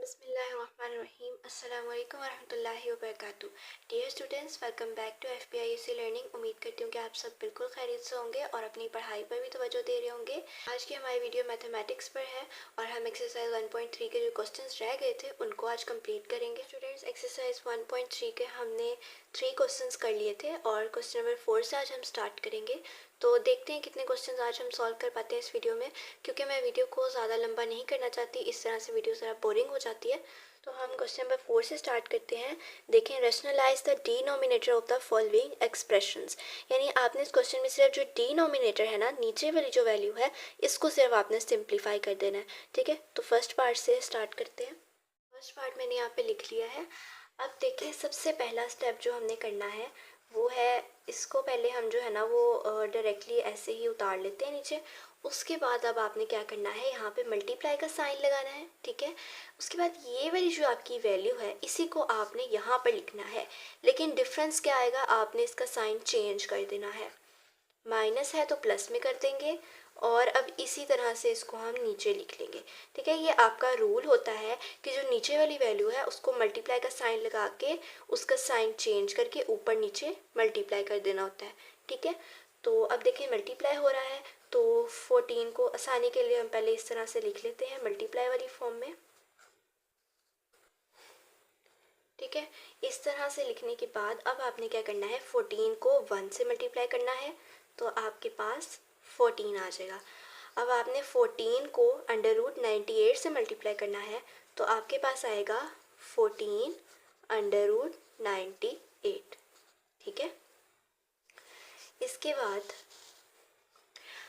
बिस्मिल्लाहिर्रहमानिर्रहीम अस्सलाम वालेकुम वरहमतुल्लाहि वबरकातुहू। Dear students, welcome back to FPIUC learning. उम्मीद करती हूँ कि आप सब बिल्कुल खैरियत से होंगे और अपनी पढ़ाई पर भी तवज्जो दे रहे होंगे। आज की हमारी वीडियो मैथमेटिक्स पर है और हम एक्सरसाइज 1.3 के जो क्वेश्चंस रह गए थे उनको आज कंप्लीट करेंगे। स्टूडेंट्स, एक्सरसाइज 1.3 के हमने 3 क्वेश्चंस कर लिए थे और क्वेश्चन नंबर 4 से आज हम स्टार्ट करेंगे। तो देखते हैं कितने क्वेश्चंस आज हम सॉल्व कर पाते हैं इस वीडियो में, क्योंकि मैं वीडियो को ज़्यादा लंबा नहीं करना चाहती, इस तरह से वीडियो ज़रा बोरिंग हो जाती है। तो हम क्वेश्चन नंबर 4 से स्टार्ट करते हैं। देखें, rationalise the denominator of the following expressions. यानी आपने इस क्वेश्चन में सिर्फ जो डिनोमिनेटर है ना, नीचे वाली जो वैल्यू है, इसको सिर्फ आपने सिंप्लीफाई कर देना है। ठीक है, तो फर्स्ट पार्ट से स्टार्ट करते हैं। फर्स्ट पार्ट मैंने यहाँ पे लिख लिया है। अब देखिए, सबसे पहला स्टेप जो हमने करना है वो है, इसको पहले हम जो है ना वो डायरेक्टली ऐसे ही उतार लेते हैं नीचे। उसके बाद अब आपने क्या करना है, यहाँ पे मल्टीप्लाई का साइन लगाना है। ठीक है, उसके बाद ये वाली जो आपकी वैल्यू है इसी को आपने यहाँ पर लिखना है, लेकिन डिफरेंस क्या आएगा, आपने इसका साइन चेंज कर देना है। माइनस है तो प्लस में कर देंगे और अब इसी तरह से इसको हम नीचे लिख लेंगे। ठीक है, ये आपका रूल होता है कि जो नीचे वाली वैल्यू है उसको मल्टीप्लाई का साइन लगा के उसका साइन चेंज करके ऊपर नीचे मल्टीप्लाई कर देना होता है। ठीक है, तो अब देखिए मल्टीप्लाई हो रहा है, तो 14 को आसानी के लिए हम पहले इस तरह से लिख लेते हैं मल्टीप्लाई वाली फॉर्म में। ठीक है, इस तरह से लिखने के बाद अब आपने क्या करना है, 14 को 1 से मल्टीप्लाई करना है, तो आपके पास 14 आ जाएगा। अब आपने 14 को √98 से मल्टीप्लाई करना है, तो आपके पास आएगा 14√98। ठीक है, इसके बाद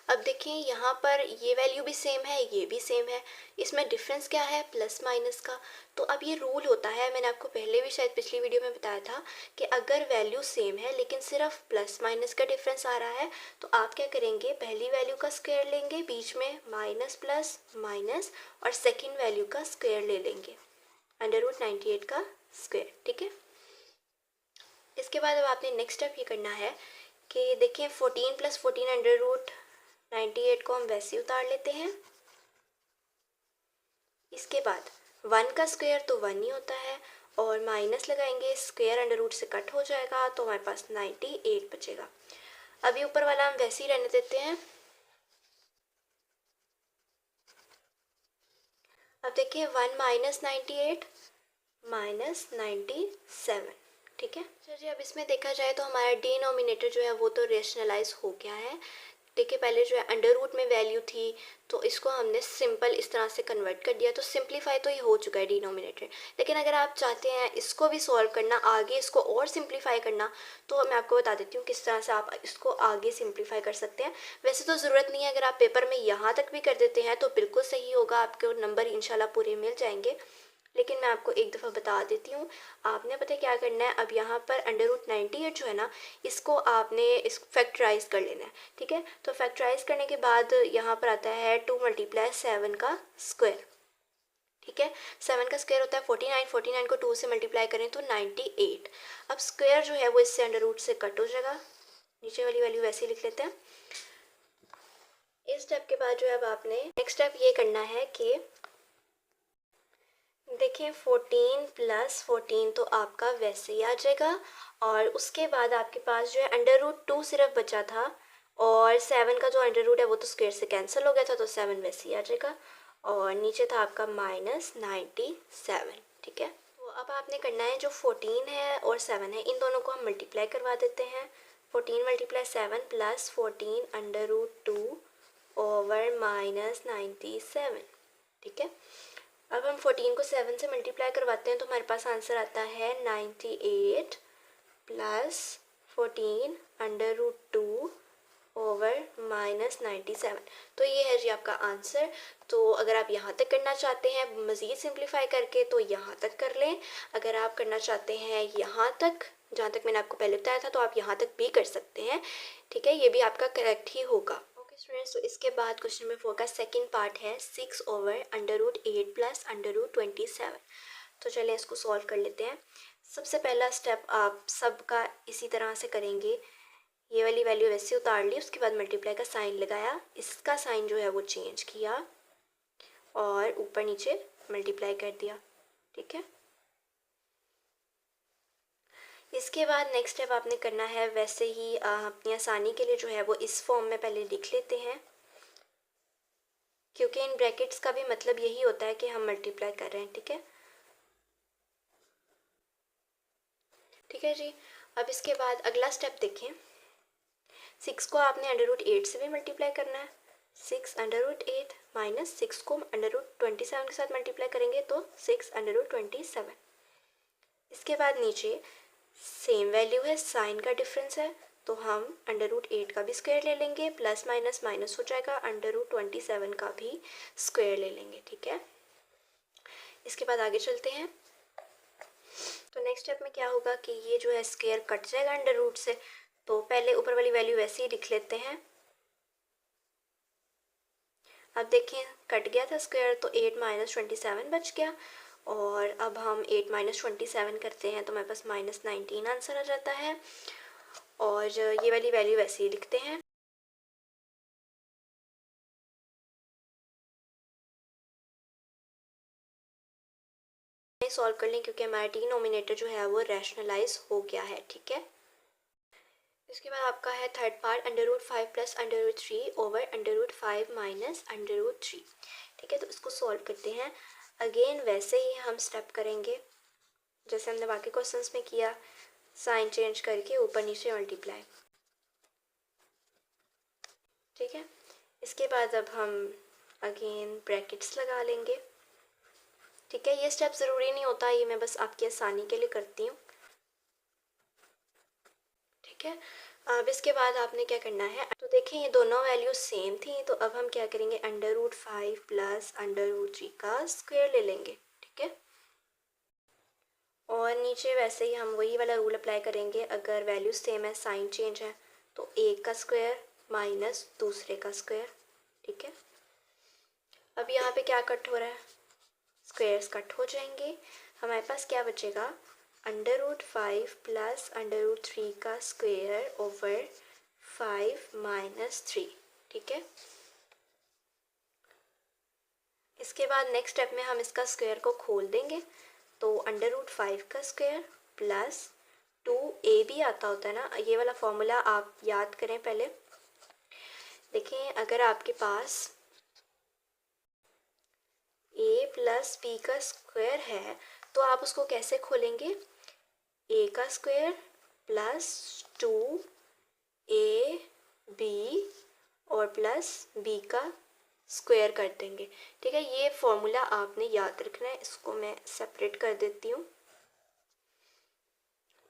अब देखिए यहाँ पर ये वैल्यू भी सेम है, ये भी सेम है, इसमें डिफरेंस क्या है, प्लस माइनस का। तो अब ये रूल होता है, मैंने आपको पहले भी शायद पिछली वीडियो में बताया था कि अगर वैल्यू सेम है लेकिन सिर्फ प्लस माइनस का डिफरेंस आ रहा है, तो आप क्या करेंगे, पहली वैल्यू का स्क्वायर लेंगे, बीच में माइनस प्लस माइनस, और सेकेंड वैल्यू का स्क्वायर ले लेंगे, √98 का स्क्वायर। ठीक है, इसके बाद अब आपने नेक्स्ट स्टेप ये करना है कि देखिए 14 + 14 √98 को हम वैसे ही उतार लेते हैं। इसके बाद 1 का स्क्वायर तो 1 ही होता है और माइनस लगाएंगे, स्क्वायर अंडर रूट से कट हो जाएगा, तो हमारे पास 98 बचेगा। अभी ऊपर वाला हम वैसे ही रहने देते हैं। अब देखिए 1 - 98 -97। ठीक है, चलिए अब इसमें देखा जाए तो हमारा डिनोमिनेटर जो है वो तो रेशनलाइज हो गया है। देखिए पहले जो है अंडर रूट में वैल्यू थी, तो इसको हमने सिंपल इस तरह से कन्वर्ट कर दिया, तो सिंप्लीफाई तो ये हो चुका है डिनोमिनेटर। लेकिन अगर आप चाहते हैं इसको भी सॉल्व करना, आगे इसको और सिंप्लीफाई करना, तो मैं आपको बता देती हूँ किस तरह से आप इसको आगे सिंप्लीफाई कर सकते हैं। वैसे तो ज़रूरत नहीं है, अगर आप पेपर में यहाँ तक भी कर देते हैं तो बिल्कुल सही होगा, आपके नंबर इंशाल्लाह पूरे मिल जाएंगे। लेकिन मैं आपको एक दफ़ा बता देती हूँ, आपने पता क्या करना है, अब यहाँ पर √98 जो है ना, इसको आपने इस फैक्टराइज कर लेना है। ठीक है, तो फैक्टराइज करने के बाद यहाँ पर आता है 2 × 7 का स्क्वायर। ठीक है, 7 का स्क्वायर होता है 49, 49 को 2 से मल्टीप्लाई करें तो 98। अब स्क्वायर जो है वो इससे अंडर रूट से कट हो जाएगा, नीचे वाली वैल्यू वैसे ही लिख लेते हैं। इस स्टेप के बाद जो है अब आपने नेक्स्ट स्टेप ये करना है कि देखिए 14 + 14 तो आपका वैसे ही आ जाएगा, और उसके बाद आपके पास जो है √2 सिर्फ बचा था, और 7 का जो अंडर रूट है वो तो स्क्वायर से कैंसिल हो गया था, तो 7 वैसे ही आ जाएगा, और नीचे था आपका -97। ठीक है, तो अब आपने करना है, जो 14 है और 7 है इन दोनों को हम मल्टीप्लाई करवा देते हैं। 14 × 7 + 14 √2 ओवर -97। ठीक है, अब हम 14 को 7 से मल्टीप्लाई करवाते हैं, तो हमारे पास आंसर आता है 98 + 14 √2 ओवर -97। तो ये है जी आपका आंसर। तो अगर आप यहाँ तक करना चाहते हैं मज़ीद सिंप्लीफाई करके तो यहाँ तक कर लें, अगर आप करना चाहते हैं यहाँ तक, जहाँ तक मैंने आपको पहले बताया था, तो आप यहाँ तक भी कर सकते हैं। ठीक है, ये भी आपका करेक्ट ही होगा। स्टूडेंट्स, तो इसके बाद क्वेश्चन नंबर 4 का सेकंड पार्ट है 6 ओवर √8 + √27। तो चलिए इसको सॉल्व कर लेते हैं। सबसे पहला स्टेप आप सबका इसी तरह से करेंगे, ये वाली वैल्यू वैसे उतार ली, उसके बाद मल्टीप्लाई का साइन लगाया, इसका साइन जो है वो चेंज किया और ऊपर नीचे मल्टीप्लाई कर दिया। ठीक है। इसके बाद नेक्स्ट स्टेप आपने करना है वैसे ही अपनी आसानी के लिए जो है वो इस फॉर्म में पहले लिख लेते हैं, क्योंकि इन ब्रैकेट्स का भी मतलब यही होता है कि हम मल्टीप्लाई कर रहे हैं। ठीक है, ठीक है जी। अब इसके बाद अगला स्टेप देखें। 6 को आपने √8 से भी मल्टीप्लाई करना है। 6√8 माइनस 6 को √27 के साथ मल्टीप्लाई करेंगे तो 6√27। इसके बाद नीचे सेम वैल्यू है, साइन का डिफरेंस है, तो हम √8 का भी स्क्वायर ले लेंगे, प्लस माइनस माइनस हो जाएगा, √27 का भी स्क्वायर ले लेंगे। ठीक है, इसके बाद आगे चलते हैं। तो नेक्स्ट स्टेप में क्या होगा कि ये जो है स्क्वायर कट जाएगा √रूट से, तो पहले ऊपर वाली वैल्यू वैसे ही लिख लेते हैं। अब देखें कट गया था स्क्वायर, तो 8 - 27 बच गया, और अब हम 8 - 27 करते हैं तो हमारे पास -19 आंसर आ जाता है, और ये वाली वैल्यू वैसे ही लिखते हैं। सॉल्व कर लें क्योंकि हमारा डिनोमिनेटर जो है वो रैशनलाइज हो गया है। ठीक है, इसके बाद आपका है थर्ड पार्ट, √5 + √3 ओवर √5 माइनस √3। ठीक है, तो इसको सॉल्व करते हैं। अगेन वैसे ही हम स्टेप करेंगे जैसे हमने बाकी क्वेश्चंस में किया, साइन चेंज करके ऊपर नीचे मल्टीप्लाई। ठीक है, इसके बाद अब हम अगेन ब्रैकेट्स लगा लेंगे। ठीक है, ये स्टेप ज़रूरी नहीं होता, ये मैं बस आपकी आसानी के लिए करती हूँ। ठीक है, अब इसके बाद आपने क्या करना है, तो देखें ये दोनों वैल्यूज सेम थी, तो अब हम क्या करेंगे, √5 + √3 का स्क्वायर ले लेंगे। ठीक है, और नीचे वैसे ही हम वही वाला रूल अप्लाई करेंगे, अगर वैल्यूज सेम है, साइन चेंज है, तो एक का स्क्वायर माइनस दूसरे का स्क्वायर। ठीक है, अब यहाँ पे क्या कट हो रहा है, स्क्वायर्स कट हो जाएंगे, हमारे पास क्या बचेगा, √5 + √3 का स्क्वायर ओवर 5 - 3। ठीक है, इसके बाद नेक्स्ट स्टेप में हम इसका स्क्वायर को खोल देंगे, तो √5 का स्क्वायर प्लस 2ab आता होता है ना, ये वाला फॉर्मूला आप याद करें पहले। देखें अगर आपके पास a + b का स्क्वायर है तो आप उसको कैसे खोलेंगे, a का स्क्वायर प्लस 2ab और प्लस b का स्क्वायर कर देंगे। ठीक है, ये फॉर्मूला आपने याद रखना है, इसको मैं सेपरेट कर देती हूँ।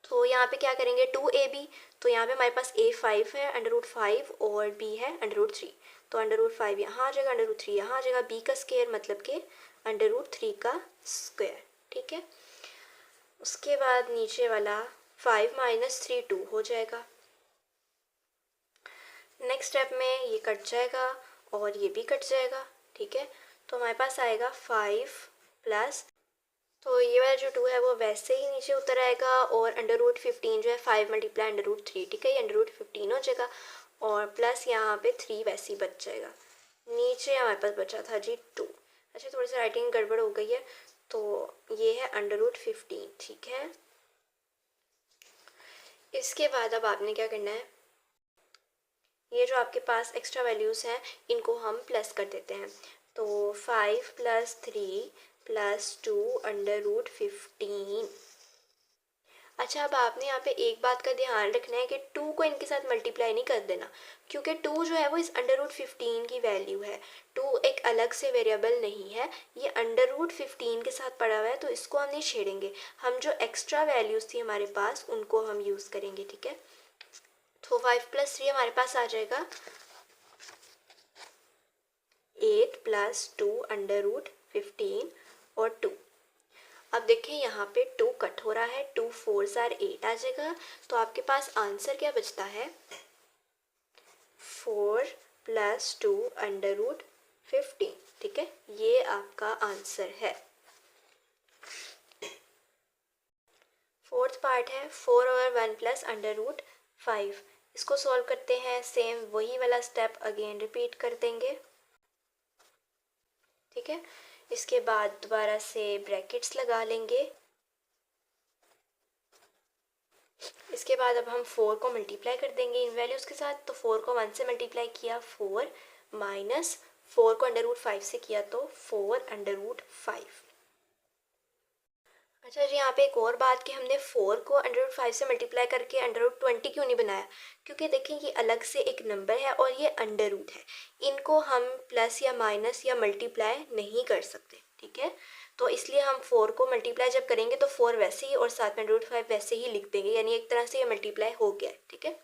तो यहाँ पे क्या करेंगे, 2ab, तो यहाँ पे हमारे पास a5 है √5 और b है √3, तो √5 यहाँ आ जाएगा, √3 यहाँ आ जाएगा, b का स्क्वायर मतलब कि √3 का स्क्वायर। ठीक है, उसके बाद नीचे वाला 5 - 3 2 हो जाएगा। नेक्स्ट स्टेप में ये कट जाएगा और ये भी कट जाएगा। ठीक है, तो हमारे पास आएगा 5 प्लस, तो ये वाला जो 2 है वो वैसे ही नीचे उतर आएगा, और √15 जो है 5 × √3। ठीक है, ये √15 हो जाएगा, और प्लस यहाँ पे 3 वैसे ही बच जाएगा। नीचे हमारे पास बचा था जी 2। अच्छा, थोड़ी सी राइटिंग गड़बड़ हो गई है, तो ये है √15। ठीक है, इसके बाद अब आपने क्या करना है, ये जो आपके पास एक्स्ट्रा वैल्यूज़ हैं इनको हम प्लस कर देते हैं, तो 5 + 3 + 2 √15। अच्छा, अब आपने यहाँ पे एक बात का ध्यान रखना है कि 2 को इनके साथ मल्टीप्लाई नहीं कर देना, क्योंकि 2 जो है वो इस √15 की वैल्यू है। 2 एक अलग से वेरिएबल नहीं है, ये √15 के साथ पड़ा हुआ है, तो इसको हम नहीं छेड़ेंगे। हम जो एक्स्ट्रा वैल्यूज़ थी हमारे पास उनको हम यूज़ करेंगे। ठीक है, तो 5 + 3 हमारे पास आ जाएगा 8 + 2 √15 और 2। अब देखें यहाँ पे 2 कट हो रहा है, 2 4s are 8 आ जाएगा, तो आपके पास आंसर क्या बचता है, 4 + 2 √15। ठीक है, ये आपका आंसर है। फोर्थ पार्ट है 4/1 + √5। इसको सॉल्व करते हैं, सेम वही वाला स्टेप अगेन रिपीट कर देंगे। ठीक है, इसके बाद दोबारा से ब्रैकेट्स लगा लेंगे। इसके बाद अब हम 4 को मल्टीप्लाई कर देंगे इन वैल्यूज़ के साथ। तो 4 को 1 से मल्टीप्लाई किया 4 माइनस 4 को √5 से किया तो 4√5। अच्छा जी, यहाँ पे एक और बात कि हमने 4 को √5 से मल्टीप्लाई करके √20 क्यों नहीं बनाया, क्योंकि देखें ये अलग से एक नंबर है और ये अंडर रूट है, इनको हम प्लस या माइनस या मल्टीप्लाई नहीं कर सकते, ठीक है। तो इसलिए हम 4 को मल्टीप्लाई जब करेंगे तो 4 वैसे ही और साथ में √5 वैसे ही लिख देंगे, यानी एक तरह से ये मल्टीप्लाई हो गया है, ठीक है।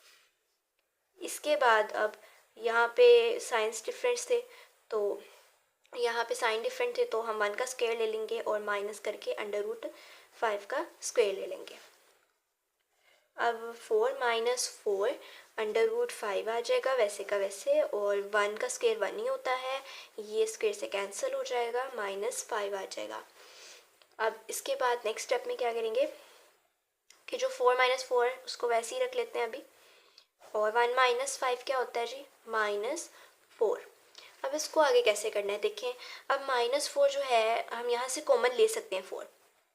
इसके बाद अब यहाँ पे साइंस डिफरेंस थे, तो यहाँ पे साइन डिफरेंट थे, तो हम 1 का स्क्वायर ले लेंगे और माइनस करके √5 का स्क्वायर ले लेंगे। अब 4 माइनस 4 √5 आ जाएगा वैसे का वैसे, और 1 का स्क्वायर 1 ही होता है, ये स्क्वायर से कैंसिल हो जाएगा, -5 आ जाएगा। अब इसके बाद नेक्स्ट स्टेप में क्या करेंगे कि जो 4 माइनस 4 उसको वैसे ही रख लेते हैं अभी, और 1 माइनस 5 क्या होता है जी, -4। अब इसको आगे कैसे करना है देखें। अब -4 जो है हम यहाँ से कॉमन ले सकते हैं 4,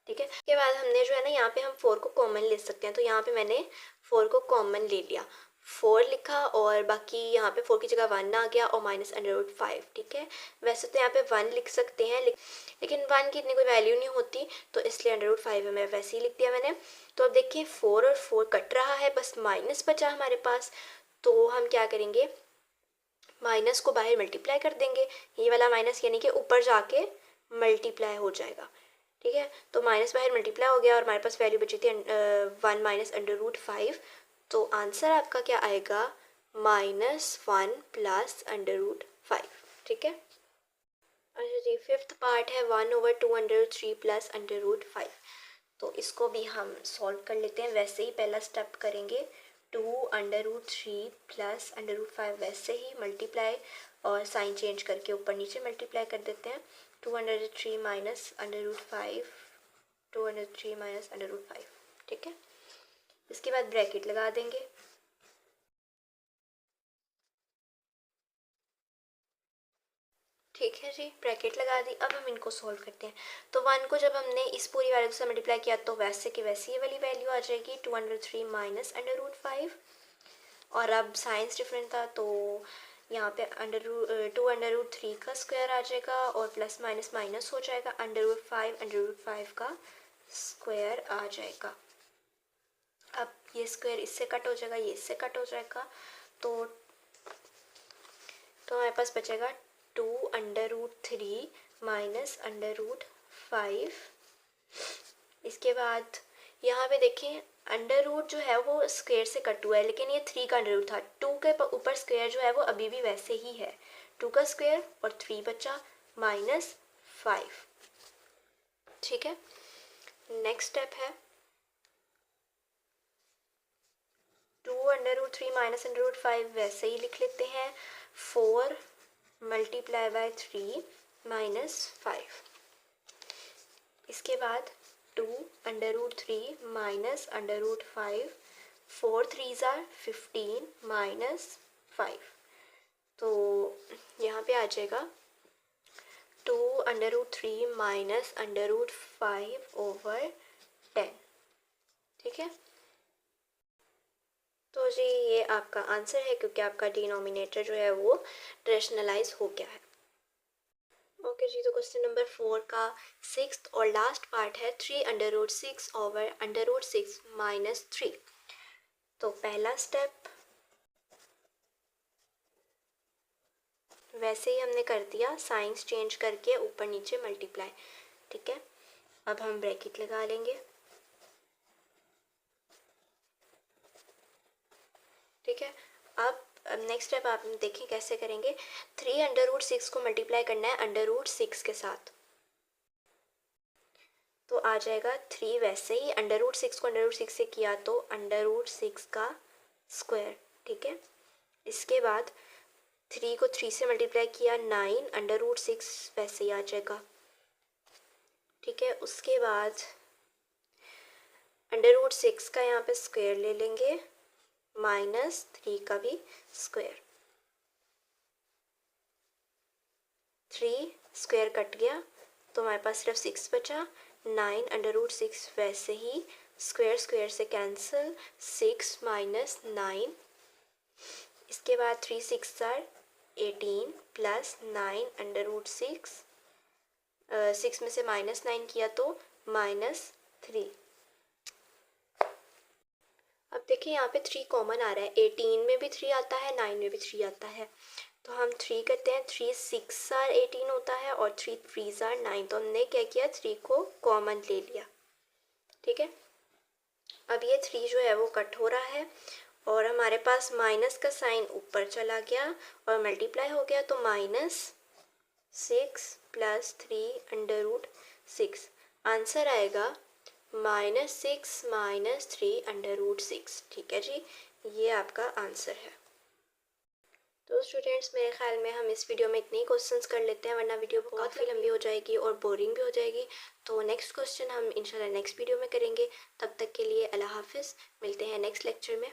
ठीक है। उसके बाद हमने जो है ना यहाँ पे हम 4 को कॉमन ले सकते हैं, तो यहाँ पे मैंने 4 को कॉमन ले लिया, 4 लिखा और बाकी यहाँ पे 4 की जगह 1 आ गया और -√5, ठीक है। वैसे तो यहाँ पे 1 लिख सकते हैं लेकिन 1 की इतनी कोई वैल्यू नहीं होती, तो इसलिए √5 मैं वैसे ही लिख दिया मैंने। तो अब देखिए 4 और 4 कट रहा है, बस माइनस बचा हमारे पास, तो हम क्या करेंगे, माइनस को बाहर मल्टीप्लाई कर देंगे, ये वाला माइनस यानी कि ऊपर जाके मल्टीप्लाई हो जाएगा, ठीक है। तो माइनस बाहर मल्टीप्लाई हो गया और हमारे पास वैल्यू बची थी 1 माइनस √5, तो आंसर आपका क्या आएगा, -1 प्लस √5, ठीक है। अच्छा जी, फिफ्थ पार्ट है 1/2√3 प्लस √5। तो इसको भी हम सॉल्व कर लेते हैं, वैसे ही पहला स्टेप करेंगे, 2√3 प्लस √5 वैसे ही मल्टीप्लाई और साइन चेंज करके ऊपर नीचे मल्टीप्लाई कर देते हैं। 203 माइनस √5, 203 माइनस √5, ठीक है। इसके बाद ब्रैकेट लगा देंगे। ठीक है जी, ब्रैकेट लगा दी। अब हम इनको सॉल्व करते हैं। तो 1 को जब हमने इस पूरी वैल्यू से मल्टीप्लाई किया तो वैसे की वैसी ये वाली वैल्यू आ जाएगी, 203 माइनस √5। और अब साइंस डिफरेंट था, तो यहाँ पे 2√3 का स्क्वायर आ जाएगा और प्लस माइनस माइनस हो जाएगा, √5 का स्क्वायर आ जाएगा। अब ये स्क्वायर इससे कट हो जाएगा, ये इससे कट हो जाएगा, तो हमारे पास बचेगा 2√3 माइनस √5। इसके बाद यहाँ पे देखें अंडर रूट जो है वो स्क्वायर से कट हुआ है, लेकिन ये 3 का अंडर रूट था, 2 के ऊपर स्क्वायर जो है वो अभी भी वैसे ही है, 2 का स्क्वायर और 3 बचा -5, ठीक है। नेक्स्ट स्टेप है 2√3 माइनस √5 वैसे ही लिख लेते हैं, 4 मल्टीप्लाई बाय 3 -5। इसके बाद 2√3 माइनस √5, 4 3s are 15 -5, तो यहाँ पे आ जाएगा 2√3 माइनस √5/10, ठीक है। तो जी ये आपका आंसर है, क्योंकि आपका डिनोमिनेटर जो है वो रेशनलाइज हो गया है। ओके जी, तो क्वेश्चन नंबर 4 का 6th और लास्ट पार्ट है 3√6/√6 -3। तो पहला स्टेप वैसे ही हमने कर दिया, साइंस चेंज करके ऊपर नीचे मल्टीप्लाई, ठीक है। अब हम ब्रैकेट लगा लेंगे, ठीक है। अब नेक्स्ट स्टेप आप देखें कैसे करेंगे, 3√6 को मल्टीप्लाई करना है √6 के साथ, तो आ जाएगा 3 वैसे ही, √6 को √6 से किया तो √6 का स्क्वायर, ठीक है। इसके बाद 3 को 3 से मल्टीप्लाई किया 9, √6 वैसे ही आ जाएगा, ठीक है। उसके बाद √6 का यहाँ पे स्क्वायर ले लेंगे, -3 का भी स्क्वायर, 3 स्क्वायर कट गया, तो हमारे पास सिर्फ 6 बचा। 9 √6 वैसे ही स्क्वायर स्क्वायर से कैंसिल, 6 माइनस 9। इसके बाद 3 6 आर 18 प्लस 9 √6। 6 में से -9 किया तो -3। अब देखिए यहाँ पे 3 कॉमन आ रहा है। 18 में भी 3 आता है, 9 में भी 3 आता है। तो हम 3 करते हैं। 3 6 आर 18 होता है और 3 3 आर 9। तो हमने क्या किया, 3 को कॉमन ले लिया। ठीक है, अब ये 3 जो है वो कट हो रहा है और हमारे पास माइनस का साइन ऊपर चला गया और मल्टीप्लाई हो गया। तो -6 प्लस 3 √6 आंसर आएगा -6 माइनस 3 √6। ठीक है जी, ये आपका आंसर है। तो स्टूडेंट्स, मेरे ख्याल में हम इस वीडियो में इतने ही क्वेश्चंस कर लेते हैं, वरना वीडियो काफ़ी लंबी हो जाएगी और बोरिंग भी हो जाएगी। तो नेक्स्ट क्वेश्चन हम इंशाल्लाह नेक्स्ट वीडियो में करेंगे। तब तक के लिए अल्लाह हाफिज़। मिलते हैं नेक्स्ट लेक्चर में।